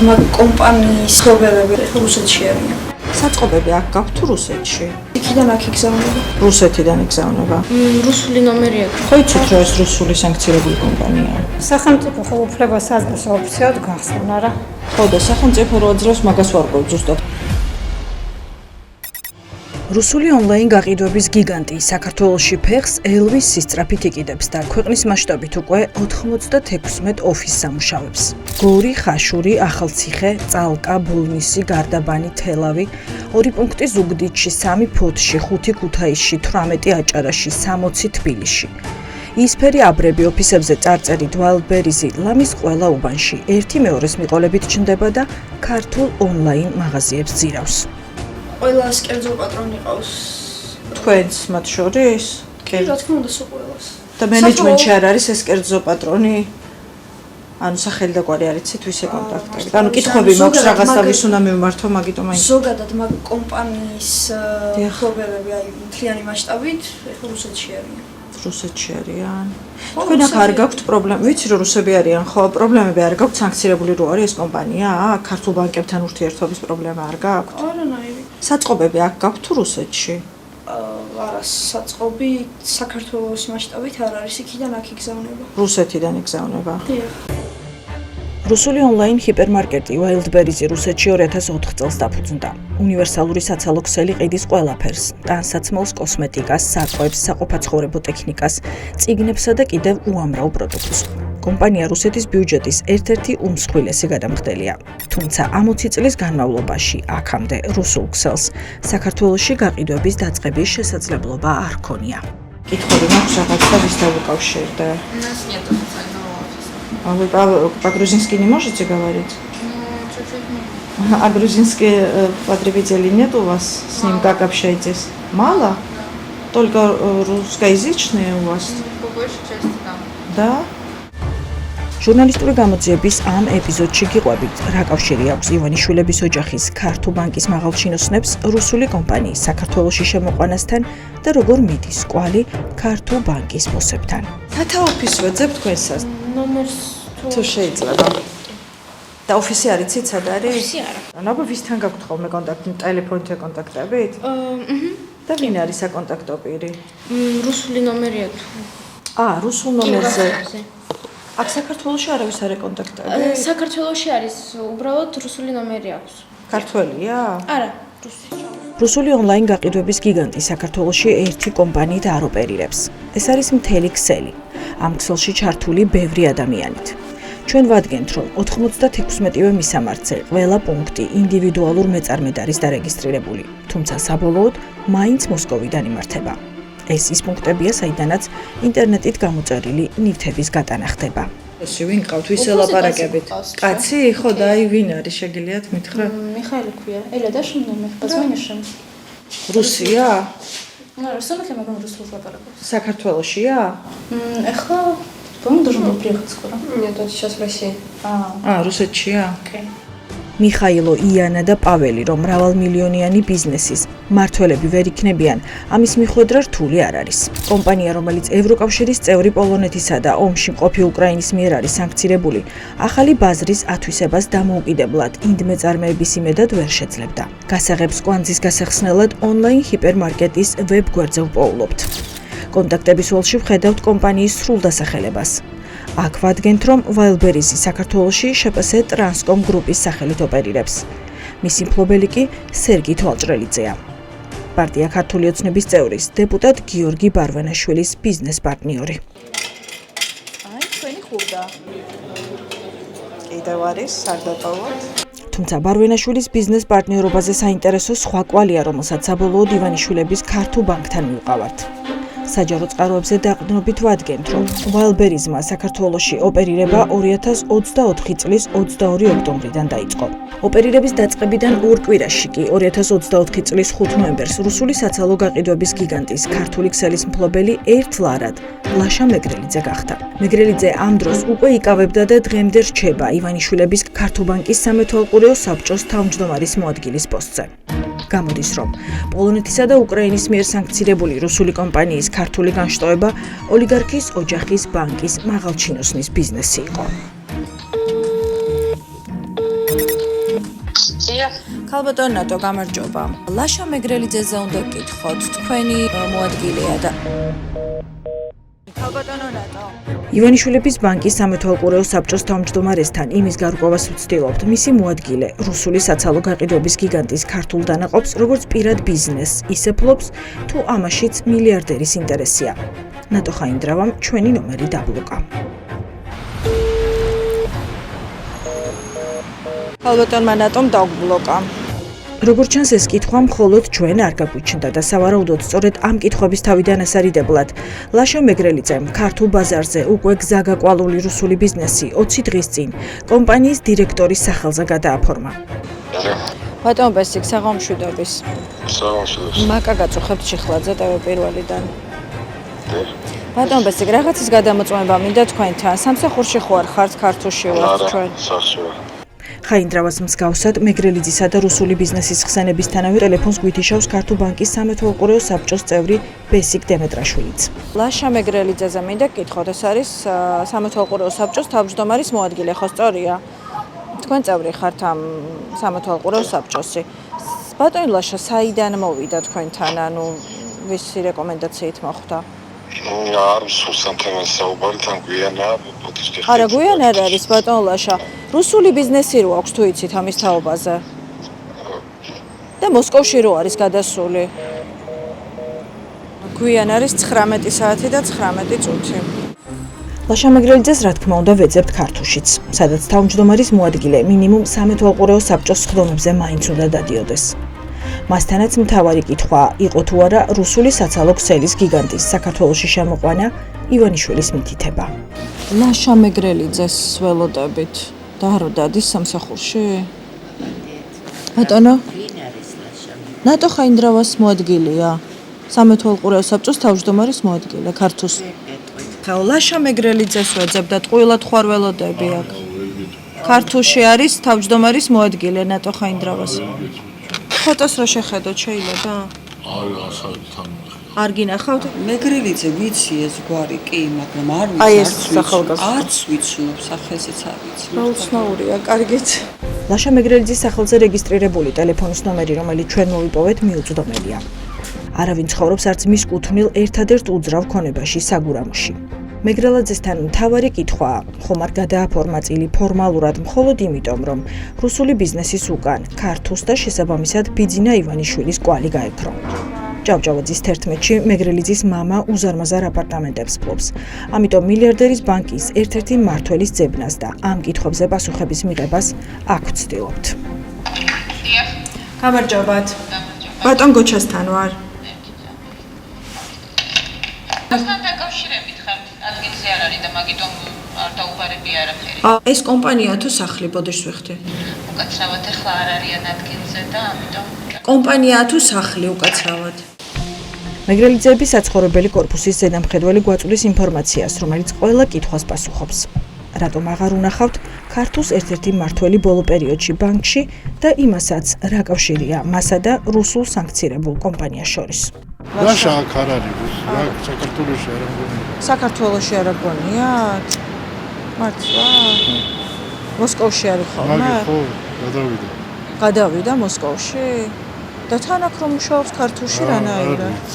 მაგ კომპანიის მფლობელები რუსეთში არიან. საწყობები აქ გაქვთ თუ რუსეთში? იქიდან აქ იგზავნება. რუსეთიდან იგზავნება. რუსული ნომერი აქვს. ხო იცით რომ ეს რუსული სანქცირებული კომპანიაა? სახელმწიფო ხო უფლებას აძლევს ოფიციალურად გახსნა რა. ხო და სახელმწიფო რო აძლევს მაგას ვარკვევ ზუსტად. რუსული ონლაინ გაყიდვების გიგანტი საქართველოში ფეხს ელვის სისწრაფით იკიდებს და ქვეყნის მასშტაბით უკვე 96 ოფისს ამუშავებს. გორი, ხაშური, ახალციხე, წალკა, ბოლნისი, გარდაბანი, თელავი, 2 პუნქტი ზუგდიდში, 3 ფოთში, 5 ქუთაისში, 18 აჭარაში, 60 თბილისში. ისფერი აბრები ოფისებზე წარწერი დვალბერიზი ლამის ყველა უბანში, ერთი მეორეს მიყოლებით ჩნდება და ქართულ ონლაინ მაღაზიებს ძირავს. ყველას კერძო პატრონი ყავს. თქვენს მათ შორის? რა თქმა უნდა, სულ ყველას. და მენეჯმენტში არ არის ეს კერძო პატრონი? ანუ სახელი და კვარი არ იცით ვისე კონტაქტები. ანუ კითხვები მაქვს რაღაცა ვის უნდა მივმართო, მაგიტომ აი ზოგადად მაგ კომპანიის მფლობელები აი მთლიანი მასშტაბით რუსეთში არიან. რუსეთში არიან. თქვენ აქ არ გაქვთ პრობლემა, ვიცი რომ რუსები არიან, ხო, პრობლემები არ გაქვთ სანქცირებული რო არის ეს კომპანია? ქართულ ბანკებთან ურთიერთობის პრობლემა არ გაქვთ? არანაირი. საწყობები აქ გაქვთ თუ რუსეთში? არა, საწყობი საქართველოს მასშტაბით არ არის, იქიდან აქ იგზავნება. რუსეთიდან იგზავნება. დიახ. რუსული ონლაინ ჰიპერმარკეტი Wildberries რუსეთში 2004 წელს დაფუძნდა. უნივერსალური საცალო ქსელი ყიდის ყველაფერს: ტანსაცმელს, კოსმეტიკას, საკვებს, საყოფაცხოვრებო ტექნიკას, წიგნებსა და კიდევ უამრავ პროდუქტს. კომპანია რუსეთის ბიუჯეტის ერთ-ერთი უმსხვილესი გადამხდელია. თუმცა 60 წლის განმავლობაში აქამდე რუსულ ქსელს საქართველოში გაყიდვების დაწყების შესაძლებლობა არ ჰქონია. კითხვები მაქვს რაღაცა ვის დავუკავშირდე? Нас нет официального офиса. А вы по-грузински не можете говорить? Чуть-чуть не. А грузинские потребители нет у вас? С ним как общаетесь? Мало? Только русскоязычные у вас? По большей части да. Да? ჟურნალისტური გამოძიების ამ ეპიზოდში გიყვებით, რა კავშირი აქვს ივანიშვილების ოჯახის ქართულ ბანკის მაღალჩინოსნებს რუსული კომპანიის საქართველოში შემოყვანასთან და როგორ მიდის კვალი ქართულ ბანკის ბოსებთან. რათა ოფისს ვეძებ თქვენსას? ნომერს თუ შეიძლება. და ოფისი არ იცით სად არის? ოფისი არა. ანუ ვისთან გაქვთ ხოლმე კონტაქტი, ტელეფონით კონტაქტებით? და ვინ არის საკონტაქტო პირი? რუსული ნომერი აქვს. რუსულ ნომერზე. აქ საქართველოში არავის არ ეკონტაქტები? საქართველოში არის, უბრალოდ რუსული ნომერი აქვს. ქართველია? არა, რუსული. რუსული ონლაინ გაყიდვების გიგანტი საქართველოში ერთი კომპანიით არ ოპერირებს. ეს არის მთელი ქსელი. ამ ქსელში ჩართული ბევრი ადამიანით. ჩვენ ვადგენთ, რომ 96-ვე მისამართზე ყველა პუნქტი ინდივიდუალურ მეწარმედ არის დარეგისტრირებული, თუმცა საბოლოოდ მაინც მოსკოვიდან იმართება. ეს ის პუნქტებია, საიდანაც ინტერნეტით გამოწერილი ნივთების გატანა ხდება. ესე ვინ ყავთ, ვის ელაპარაკებით? კაცი, ხო და აი ვინ არის, შეგიძლიათ მითხრა? მიხაილი ქვია. ელა და შენდომე, позвонишь? რუსია? Русский, могу русский лапаракать. საქართველოშია? Ეხლა, по-моему, должен был приехать скоро. Нет, он сейчас в России. რუსეთშია? Окей. მიხაილო, იანა და პაველი, რომ მრავალმილიონიანი ბიზნესის მმართველები ვერ იქნებიან, ამის მიხვედრა რთული არ არის. კომპანია, რომელიც ევროკავშირის წევრი პოლონეთისა და ომში მყოფი უკრაინის მიერ არის სანქცირებული, ახალი ბაზრის ათვისებას დამოუკიდებლად ინდმეწარმეების იმედად ვერ შეძლებდა. გასაღებს კვანძის გასახსნელად ონლაინ ჰიპერმარკეტის ვებ-გვერდზე ვპოულობთ. კონტაქტების ველში ვხედავთ კომპანიის სრულ დასახელებას. აქ ვადგენთ, რომ Wildberries საქართველოში შპს ტრანსკომ გრუპის სახელით ოპერირებს. მისი მფლობელი კი სერგი თვალჭრელიძეა. პარტია ქართული ოცნების წევრის, დეპუტატ გიორგი ბარვენაშვილის ბიზნეს პარტნიორი. აი, თქვენი ხურდა. კიდევ არის, არ დატოვოთ. თუმცა ბარვენაშვილის ბიზნეს პარტნიორობაზე საინტერესო სხვა კვალია, რომელსაც საბოლოოდ ივანიშვილების ქართულ ბანკთან მივყავართ. საჯარო წყაროებზე დაყრდნობით ვადგენთ, რომ Wildberries-მა საქართველოში ოპერირება 2024 წლის 22 ოქტომბრიდან დაიწყო. ოპერირების დაწყებიდან 2 კვირაში კი 2024 წლის 5 ნოემბერს რუსული საცალო გაყიდვების გიგანტის ქართული ქსელის მფლობელი ერთლარად ლაშა მეგრელიძე გახდა. მეგრელიძე ამ დროს უკვე იკავებდა და დღემდე რჩება ივანიშვილების ქართულ ბანკის სამეთვალყურეო საბჭოს თავმჯდომარის მოადგილის პოსტზე. გამოდის, რომ პოლონეთისა და უკრაინის მიერ სანქცირებული რუსული კომპანიის ქართული განშტოება ოლიგარქის ოჯახის ბანკის მაღალჩინოსნის ბიზნესი იყო. ქალბატონ ნატო, გამარჯობა. ლაშა მეგრელიძეზე უნდა გკითხოთ, თქვენი მოადგილეა და ქალბატონო ნატო. ივანიშვილების ბანკის სამეთვალყურეო საბჭოს თავმჯდომარესთან იმის გარკვევას ვცდილობთ. მისი მოადგილე, რუსული საცალო გაყიდვების გიგანტის ქართულ დანაყოფს, როგორც პირად ბიზნესს, ისეფლობს, თუ ამაშიც მილიარდერის ინტერესია. ნატო ხაინდრავამ ჩვენი ნომერი დაბლოკა. ქალბატონმა ნატომ დაგბლოკა. როგორც ჩანს, ეს კითხვა მხოლოდ ჩვენ არ გაგვიჩნდა და სავარაუდოდ სწორედ ამ კითხვების თავიდან ასარიდებლად ლაშა მეგრელიძემ ქართულ ბაზარზე უკვე გზაგაკვალული რუსული ბიზნესი 20 დღის წინ კომპანიის დირექტორის სახელზე გადააფორმა. ბატონ ბესიკ, საღამშვიდობის. საღამშვიდობის. მაკა გაწუხებთ ჩიხლაძე ტელევიზორიდან. ბატონ ბესიკ, რაღაცის გადამოწმება მინდა თქვენთან. სამსახურში ხო არ ხართ, ქართულში ვართ ჩვენ? ხაინდრავას მსგავსად მეგრელიძისა და რუსული ბიზნესის ხსენებისთანავე ტელეფონს გვითიშავს ქართულ ბანკის სამეთვალყურეო საბჭოს წევრი ბესიკ დემეტრაშვილიც. ლაშა მეგრელიძეზე მინდა გკითხოთ, ეს არის სამეთვალყურეო საბჭოს თავმჯდომარის მოადგილე, ხო სწორია? თქვენ წევრი ხართ ამ სამეთვალყურეო საბჭოსი. ბატონი ლაშა, საიდან მოვიდა თქვენთან, ანუ ვისი რეკომენდაციით მოხვდა? არ სულ თემას საუბარი თან გვიანა ფოტოსტი. არა, გვიან არ არის ბატონ ლაშა. რუსული ბიზნესი რო აქვს თუ იცით ამის თაობაზე? და მოსკოვში რო არის გადასული. გვიან არის 19 საათი და 19 წუთი. ლაშა მეგრელიძეს რა თქმა უნდა ვეძებთ ქართულშიც, სადაც თავმჯდომარის მოადგილე მინიმუმ სამეთვალყურეო საბჭოს სხდომებზე მაინც უნდა დადიოდეს. მასთანაც მთავარი კითხვა იყო თუ არა რუსული საცალო ქსელის გიგანტის საქართველოში შემოყვანა ივანიშვილის მითითება. ლაშა მეგრელიძეს ველოდებით და არ დადის სამსახურში? ბატონო? ნატო ხაინდრავას მოადგილეა. სამეთვალყურეო საბჭოს თავმჯდომარის მოადგილე ქართულს. ხა ლაშა მეგრელიძეს ვეძებ და ტყუილად ხوار ველოდები აქ. ქართულში არის თავმჯდომარის მოადგილე ნატო ხაინდრავას. ფოტოს რო შეხედოთ შეიძლება? არ გინახავთ? მეგრელიძე ვიცი ეს გვარი კი, მაგრამ არ არც ვიცნობ, სახელზეც არ ვიცნობ. გაუცნაურია, კარგით. ლაშა მეგრელიძის სახელზე რეგისტრირებული ტელეფონის ნომერი, რომელიც ჩვენ მოვიპოვეთ, მიუწვდომელია. არავინ ცხოვრობს არც მის კუთვნილ ერთადერთ უძრავ ქონებაში საგურამოში. მეგრელაძესთან მთავარი კითხვა, ხომ არ გადააფორმა წილი ფორმალურად მხოლოდ იმიტომ, რომ რუსული ბიზნესის უკან ქართულს და შესაბამისად ბიძინა ივანიშვილის კვალი გაექრო. ჭავჭავაძის 11-ში მეგრელიძის მამა უზარმაზარ აპარტამენტებს ფლობს. ამიტომ მილიარდერის ბანკის ერთ-ერთი მმართველის ძებნას და ამ კითხვებზე პასუხების მიღებას აქ ვცდილობთ. გამარჯობათ. ბატონ გოჩასთან ვარ. მასთან დაკავშირებით ხართ, ადგილზე არ არის და მაგიტომ არ დაუბარები არაფერი. ეს კომპანია თუ სახლი ბოდიშს ვიხდი? უკაცრავად ახლა არ არიან ადგილზე და ამიტომ კომპანიაა თუ სახლი უკაცრავად? მეგრელიძეების საცხოვრებელი კორპუსის ზედამხედველი გვაწვდის ინფორმაციას, რომელიც ყველა კითხვას პასუხობს. რატომ აღარ უნახავთ ქართულს ერთ-ერთი მმართველი ბოლო პერიოდში ბანკში და იმასაც რა კავშირია მასა და რუსულ სანქცირებულ კომპანიას შორის? ლაშა აქ არ არის, საქართველოში არ ამგონია. საქართველოში არ აგონიათ? მართლა? მოსკოვში არის ხოლმე? მაგ ხო, გადავიდა. გადავიდა მოსკოვში? და თან აქ რომ მუშაობს ქართულში რანაირად?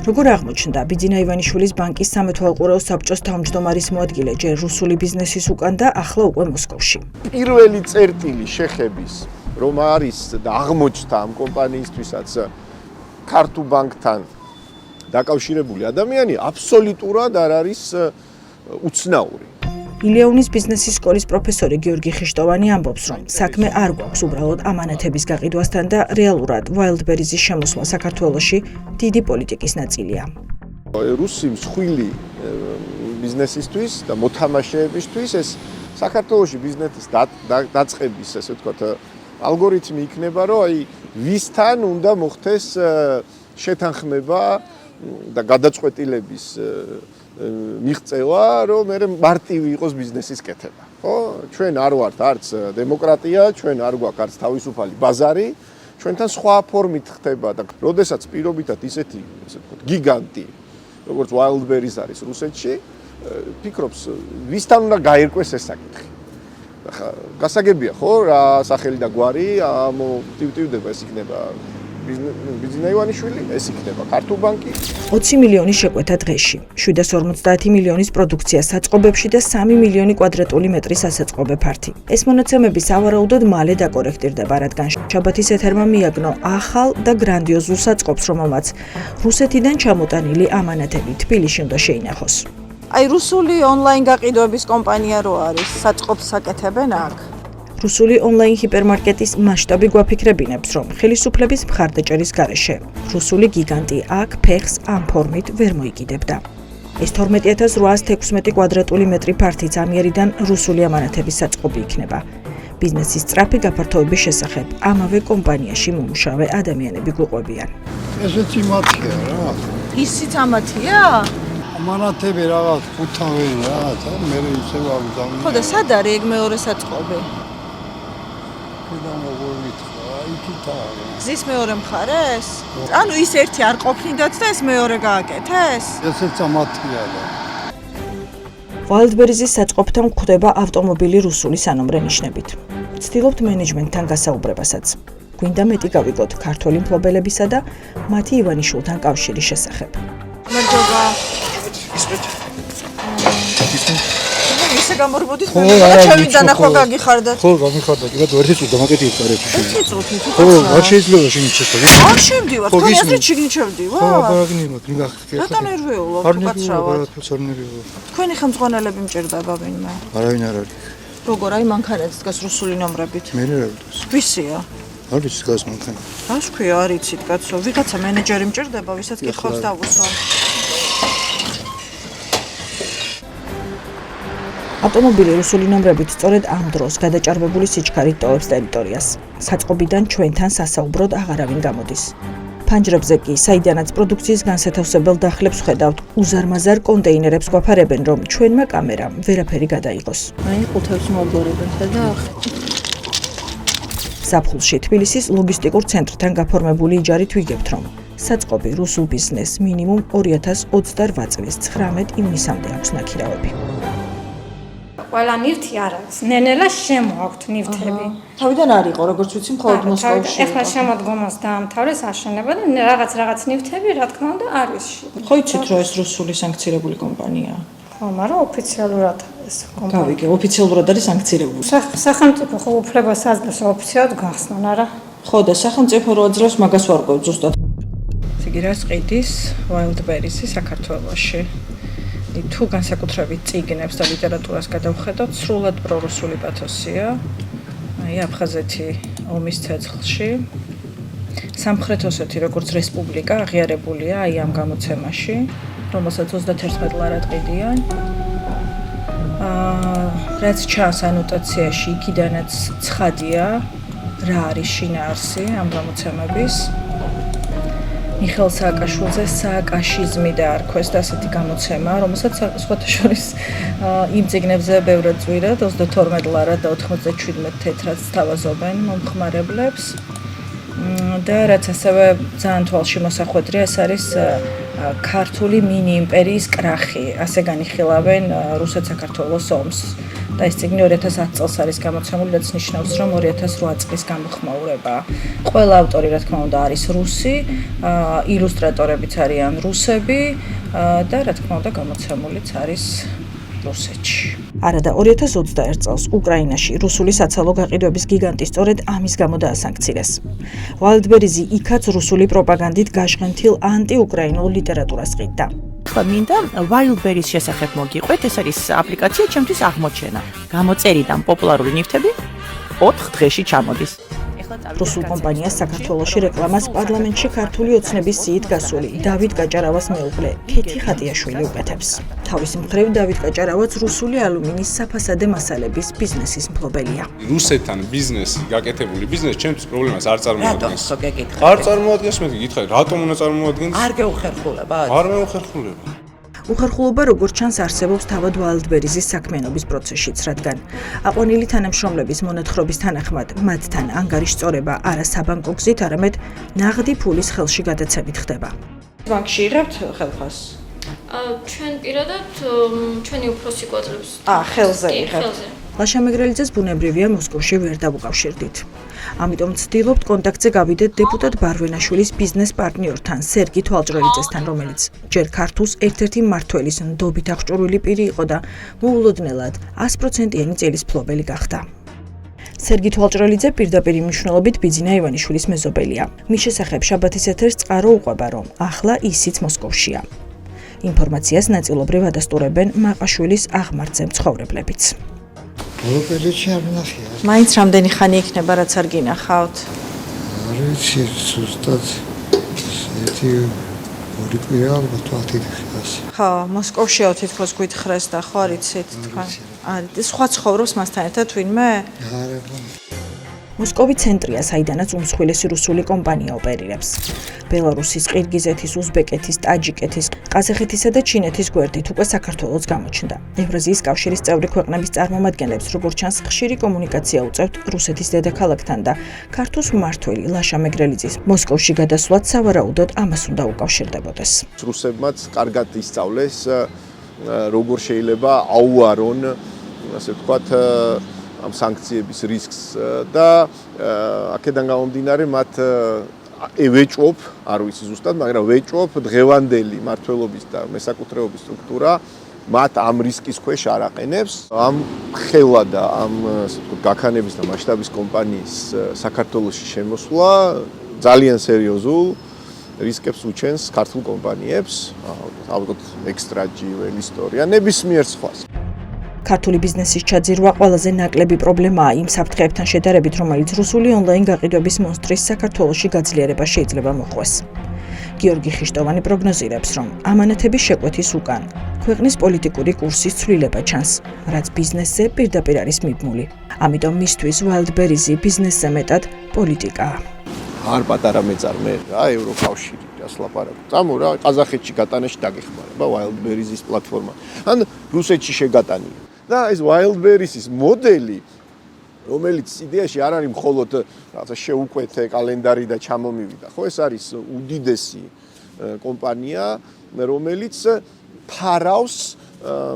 როგორ აღმოჩნდა, ბიძინა ივანიშვილის ბანკის სამეთვალყურეო საბჭოს თავმჯდომარის მოადგილე ჯერ რუსული ბიზნესის უკან და ახლა უკვე მოსკოვში. პირველი წერტილი შეხების, რომ არის და აღმოჩნდა ამ კომპანიისთვისაც ქართულ ბანკთან დაკავშირებული ადამიანი, აბსოლუტურად არ არის უცნაური. ილეონის ბიზნესის სკოლის პროფესორი გიორგი ხიშტოვანი ამბობს, რომ საქმე არ გვაქვს უბრალოდ ამანათების გაყიდვასთან და რეალურად Wildberries-ის შემოსვლა საქართველოში დიდი პოლიტიკის ნაწილია. რუსი მსხვილი ბიზნესისთვის და მოთამაშეებისთვის ეს საქართველოში ბიზნესის დაწყების, ესე ვთქვათ, ალგორითმი იქნება, რომ აი ვისთან უნდა მოხდეს შეთანხმება და გადაწყვეტილების მიღწევა, რომ მე მარტივი იყოს ბიზნესის კეთება. ხო? ჩვენ არ ვართ არც დემოკრატია, ჩვენ არ გვაქვს არც თავისუფალი ბაზარი, ჩვენთან სხვა ფორმით ხდება და როდესაც პირობითად ისეთი, ესე ვთქვათ, გიგანტი, როგორც Wildberries არის რუსეთში, ფიქრობს, ვისთან უნდა გაერკვეს ეს საკითხი. ახლა გასაგებია ხო რა სახელი და გვარი მოტივდება ეს იქნება ბიზნესი ივანიშვილი, ეს იქნება ქართულ ბანკი. 20 მილიონი შეკვეთა დღეში, 750 მილიონის პროდუქცია საწყობებში და 3 მილიონი კვადრატული მეტრის ასაწყობე ფართი. ეს მონაცემები სავარაუდოდ მალე დაკორექტირდება, რადგან შაბათის ეთერმა მიაგნო ახალ და გრანდიოზულ საწყობს, რომელმაც რუსეთიდან ჩამოტანილი ამანათები თბილისში უნდა შეინახოს. აი რუსული ონლაინ გაყიდვების კომპანია რო არის, საწყობს საკეთებენ აქ. რუსული ონლაინ ჰიპერმარკეტის მასშტაბი გვაფიქრებინებს, რომ ხელისუფლების მხარდაჭერის გარეშე რუსული გიგანტი აქ ფეხს ამ ფორმით ვერ მოიკიდებდა. ეს 12816 კვადრატული მეტრი ფართიც ამიერიდან რუსული ამანათების საწყობი იქნება. ბიზნესის სწრაფი გაფართოების შესახებ ამავე კომპანიაში მომუშავე ადამიანები გვიყვებიან. ესეც იმათია რა. ისიც ამათია? ამანათები რაღაც ხუთავენ რაღაც, მე ისევ ავზამი. ხო და სად არის ეგ მეორე საწყობი? გზის მეორე მხარეს? ანუ ის ერთი არ ყოფნიდათ და ეს მეორე გააკეთეს? ესეც ამათია და Wildberries-ის საწყობთან გვხვდება ავტომობილი რუსული სანომრე ნიშნებით. ვცდილობთ მენეჯმენტთან გასაუბრებასაც. გვინდა მეტი გავიგოთ ქართველი მფლობელებისა და მათი ივანიშვილთან კავშირის შესახებ. მადლობა. ისე გამორბოდით მე ჩემი დანახვა გაგიხარდათ. ხო, გამიხარდა, კიდე ერთი წუთი დამატეთი იყარეთ. ერთი წუთი თუ ხო, არ შეიძლება შეგით შეშოვი. არ შემდივარ, თქვენი აზრით შეგით შევდივარ? ხო, აბარაგნიმოთ, მიგახეთ. რატო ნერვიულობ, უკაცრავად? თქვენი ხელმძღვანელები მჭირდება ვინმე? არავინ არ არის. როგორ აი მანქანაც დგას რუსული ნომრებით? მე რა ვიტყვის? ვისია? არ ვიცი გას მანქანა. რას ქვია, არ იცით კაცო, ვიღაცა მენეჯერი მჭირდება, ვისაც კითხავს დავუსვამ. ავტომობილი რუსული ნომრებით სწორედ ამ დროს გადაჭარბებული სიჩქარით ტოვებს ტერიტორიას. საწყობიდან ჩვენთან სასაუბროდ აღარავინ გამოდის. ფანჯრებზე კი, საიდანაც პროდუქციის განსათავსებელ დახლებს ვხედავთ, უზარმაზარ კონტეინერებს გვაფარებენ, რომ ჩვენმა კამერამ ვერაფერი გადაიღოს. აი, ყუთებს მოგვარებენ და ზაფხულში თბილისის ლოგისტიკურ ცენტრთან გაფორმებული იჯარით ვიგებთ, რომ საწყობი რუსულ ბიზნესს მინიმუმ 2028 წლის 19 ივნისამდე აქვს ნაქირავები. ყველა ნივთი არ არის. ნენელა შემოაქვთ ნივთები. თავიდან არ იყო, როგორც ვიცი, მხოლოდ მოსკოვში. ეხლა შემოდგომას დაამთავრეს აშენება და რაღაც ნივთები, რა თქმა უნდა, არის. ხო იცით, რომ ეს რუსული სანქცირებული კომპანიაა? ხო, მაგრამ ოფიციალურად ეს კომპანია. გავიგე, ოფიციალურად არის სანქცირებული. სახელმწიფო ხო უფლებას აძლევს ოფიციალურად გახსნან, არა? ხო და სახელმწიფო რო აძლევს, მაგას ვარკვევ ზუსტად. იგი რას ყიდის Wildberries-ი საქართველოში? თუ განსაკუთრებით წიგნებს და ლიტერატურას გადავხედავთ, სრულად პრორუსული პათოსია. აი აფხაზეთი ომის ცეცხლში. სამხრეთ ოსეთი როგორც რესპუბლიკა აღიარებულია აი ამ გამოცემაში, რომელსაც 31 ლარად ყიდიან. რაც ჩანს ანოტაციაში, იქიდანაც ცხადია რა არის შინაარსი ამ გამოცემების. მიხეილ სააკაშვილზე სააკაშიზმი დაარქვეს და ასეთი გამოცემა, რომელსაც სხვათა შორის იმ წიგნებზე ბევრად წვირად 32 ლარად და 97 თეთრად თავაზობენ მომხმარებლებს. და რაც ასევე ძალიან თვალში მოსახვედრია, ეს არის ქართული მინი იმპერიის კრახი. ასე განიხილავენ რუსეთ-საქართველოს ომს. და ეს წიგნი 2010 წელს არის გამოცემული, რაც ნიშნავს, რომ 2008 წლის გამოხმაურება. ყველა ავტორი, რა თქმა უნდა, არის რუსი, ილუსტრატორებიც არიან რუსები და რა თქმა უნდა, გამოცემულიც არის რუსეთში. არა და 2021 წელს უკრაინაში რუსული საცალო გაყიდვების გიგანტი სწორედ ამის გამო დაასანქცირეს. Wildberries-ი იქაც რუსული პროპაგანდით გაშღენთილ ანტიუკრაინულ ლიტერატურას ყიდდა. ხო, მინდა Wildberries შესახებ მოგიყვეთ, ეს არის აპლიკაცია ჩემთვის აღმოჩენა. გამოწერიდან პოპულარული ნივთები 4 დღეში ჩამოდის. რუსულ კომპანიას საქართველოში რეკლამას პარლამენტში ქართული ოცნების სიით გასული დავით კაჭარავას მეუღლე ქეთი ხატიაშვილი უკეთებს. თავის მხრივ დავით კაჭარავაც რუსული ალუმინის საფასადე მასალების ბიზნესის მფლობელია. რუსეთთან ბიზნესი, გაკეთებული ბიზნესი ჩემთვის პრობლემას არ წარმოადგენს. რატო გეკითხა? არ წარმოადგენს, მე გითხარი, რატომ უნდა წარმოადგენს? არ გეუხერხულება? არ მეუხერხულება. უხერხულობა როგორც ჩანს არსებობს თავად Wildberries-ის საქმიანობის პროცესშიც, რადგან აყვანილი თანამშრომლების მონათხრობის თანახმად მათთან ანგარიშ სწორება არა საბანკო გზით, არამედ ნაღდი ფულის ხელში გადაცემით ხდება. ბანკში იღებთ ხელფასს? ჩვენ პირადად ჩვენი უფროსი გვაძლევს. ხელზე იღებ. ლაშა მეგრელიძეს ბუნებრივია მოსკოვში ვერ დავუკავშირდით. ამიტომ ვცდილობთ კონტაქტზე გავიდეთ დეპუტატ ბარვენაშვილის ბიზნეს პარტნიორთან, სერგი თვალჭრელიძესთან, რომელიც ჯერ ქართულს ერთ-ერთი მმართველის ნდობით აღჭურვილი პირი იყო და მოულოდნელად 100%-იანი წელის ფლობელი გახდა. სერგი თვალჭრელიძე პირდაპირ მნიშვნელობით ბიძინა ივანიშვილის მეზობელია. მის შესახებ შაბათის ეთერს წყარო უყვება, რომ ახლა ისიც მოსკოვშია. ინფორმაციას ნაწილობრივ ადასტურებენ მაყაშვილის აღმართზე მცხოვრებლებიც. ბოლოპედში არ ნახია. მაინც რამდენი ხანი იქნება რაც არ გინახავთ? არ ვიცი, ზუსტად ერთი ორი კვირა ალბათ ვათითხეს. ხო, მოსკოვშია თითქოს გვითხრეს და ხო არ იცით თქვენ? არის სხვა ცხოვრობს მასთან ერთად ვინმე? არა. მოსკოვი ცენტრია, საიდანაც უმსხვილესი რუსული კომპანია ოპერირებს. ბელარუსის, ყირგიზეთის, უზბეკეთის, ტაჯიკეთის, ყაზახეთისა და ჩინეთის გვერდით უკვე საქართველოც გამოჩნდა. ევრაზიის კავშირის წევრი ქვეყნების წარმომადგენლებს, როგორც ჩანს, ხშირი კომუნიკაცია უწევთ რუსეთის დედაქალაქთან და ქართულს მმართველი ლაშა მეგრელიძის მოსკოვში გადასვლაც სავარაუდოდ ამას უნდა უკავშირდებოდეს. რუსებმაც კარგად ისწავლეს, როგორ შეიძლება აუარონ, ასე ვთქვათ, ამ სანქციების რისკს და აქედან გამომდინარე მათ ევეჭვობ, არ ვიცი ზუსტად, მაგრამ ვეჭვობ დღევანდელი მმართველობის და მესაკუთრეობის სტრუქტურა მათ ამ რისკის ქვეშ არ აყენებს. ამ ხელა და ამ ასე ვთქვათ გაქანების და მასშტაბის კომპანიის საქართველოში შემოსვლა ძალიან სერიოზულ რისკებს უჩენს ქართულ კომპანიებს, ალბათ ექსტრაჯიվել ისტორია, ნებისმიერ სხვას. ქართული ბიზნესის ჩაძირვა ყველაზე ნაკლები პრობლემაა იმ საფრთხეებთან შედარებით, რომელიც რუსული ონლაინ გაყიდვების მონსტრის საქართველოში გაძლიერება შეიძლება მოჰყვეს. გიორგი ხიშტოვანი პროგნოზირებს, რომ ამანათების შეკვეთის უკან ქვეყნის პოლიტიკური კურსის ცვლილება ჩანს, რაც ბიზნესზე პირდაპირ არის მიბმული. ამიტომ მისთვის Wildberries-ი ბიზნესზე მეტად პოლიტიკაა. არ პატარა მეწარმე რა, ევროკავშირი რას ლაპარაკობ. წამო რა, ყაზახეთში გატანაში დაგეხმარება Wildberries-ის პლატფორმა. ან რუსეთში შეგატანია. და ეს Wildberries-ის მოდელი, რომელიც იდეაში არ არის მხოლოდ რაღაცა შეუკვეთე კალენდარი და ჩამომივიდა, ხო, ეს არის უდიდესი კომპანია, რომელიც ფარავს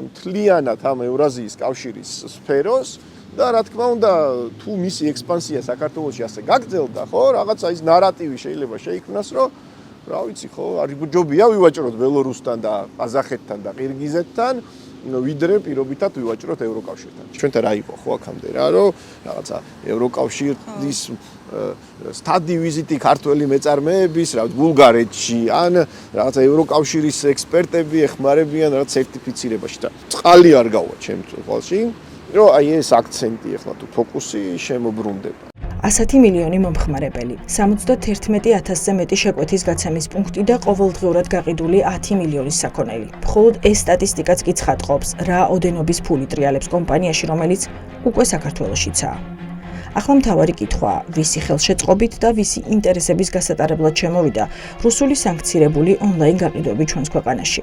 მთლიანად ამ ევრაზიის კავშირის სფეროს და რა თქმა უნდა, თუ მისი ექსპანსია საქართველოში ასე გაგრძელდა, ხო, რაღაცა ის ნარატივი შეიძლება შეიქმნას, რომ რა ვიცი, ხო, არის ჯობია ვივაჭროთ ბელორუსთან და ყაზახეთთან და ყირგიზეთთან, ვიდრე პირობითად ვივაჭროთ ევროკავშირთან. ჩვენთან რა იყო ხო აქამდე რა, რომ რაღაცა ევროკავშირის სტადი ვიზიტი ქართველი მეწარმეების, რა ვიცი, ბულგარეთში, ან რაღაცა ევროკავშირის ექსპერტები ეხმარებიან რაღაც სერტიფიცირებაში და წყალი არ გავა ჩემს თვალში, რომ აი ეს აქცენტი ახლა თუ ფოკუსი შემოbrunდება. 100 მილიონი მომხმარებელი, 71,000-ზე მეტი შეკვეთის გაცემის პუნქტი და ყოველდღიურად გაყიდული 10 მილიონის საქონელი. მხოლოდ ეს სტატისტიკაც კი ცხადყოფს, რა ოდენობის ფული ტრიალებს კომპანიაში, რომელიც უკვე საქართველოშიცაა. ახლა მთავარი კითხვაა, ვისი ხელშეწყობით და ვისი ინტერესების გასატარებლად შემოვიდა რუსული სანქცირებული ონლაინ გაყიდვები ჩვენს ქვეყანაში.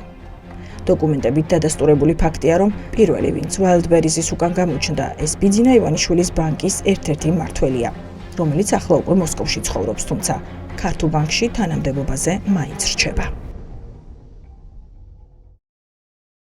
დოკუმენტებით დადასტურებული ფაქტია, რომ პირველი, ვინც Wildberries-ის უკან გამოჩნდა, ეს ბიძინა ივანიშვილის ბანკის ერთ-ერთი მმართველია, რომელიც ახლა უკვე მოსკოვში ცხოვრობს, თუმცა ქართულ ბანკში თანამდებობაზე მაინც რჩება.